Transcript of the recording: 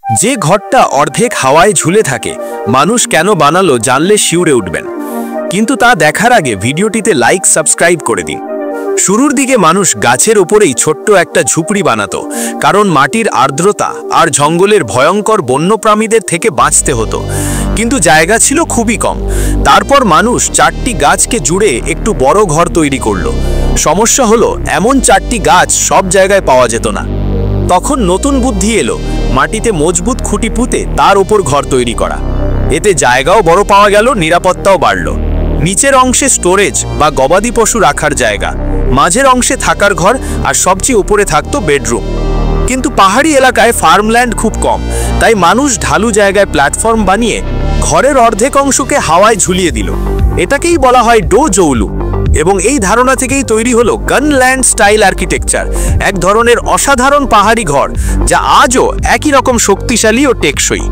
যে ঘরটা অর্ধেক হাওয়ায় ঝুলে থাকে মানুষ কেন বানালো জানলে শিউরে উঠবেন। কিন্তু তা দেখার আগে ভিডিওটিতে লাইক সাবস্ক্রাইব করে দিন। শুরুর দিকে মানুষ গাছের ওপরেই ছোট্ট একটা ঝুপড়ি বানাতো, কারণ মাটির আর্দ্রতা আর জঙ্গলের ভয়ঙ্কর বন্যপ্রাণীদের থেকে বাঁচতে হতো। কিন্তু জায়গা ছিল খুবই কম। তারপর মানুষ 4টি গাছকে জুড়ে একটু বড় ঘর তৈরি করলো। সমস্যা হলো এমন 4টি গাছ সব জায়গায় পাওয়া যেত না। তখন নতুন বুদ্ধি এলো, মাটিতে মজবুত খুঁটি পুঁতে তার ওপর ঘর তৈরি করা। এতে জায়গাও বড় পাওয়া গেল, নিরাপত্তাও বাড়ল। নিচের অংশে স্টোরেজ বা গবাদি পশু রাখার জায়গা, মাঝের অংশে থাকার ঘর, আর সবচেয়ে উপরে থাকতো বেডরুম। কিন্তু পাহাড়ি এলাকায় ফার্মল্যান্ড খুব কম, তাই মানুষ ঢালু জায়গায় প্ল্যাটফর্ম বানিয়ে ঘরের অর্ধেক অংশকে হাওয়ায় ঝুলিয়ে দিল। এটাকেই বলা হয় ডো জৌলু। এবং এই ধারণা থেকেই তৈরি হলো গানল্যান্ড স্টাইল আর্কিটেকচার, এক ধরনের অসাধারণ পাহাড়ি ঘর যা আজও একই রকম শক্তিশালী ও টেকসই।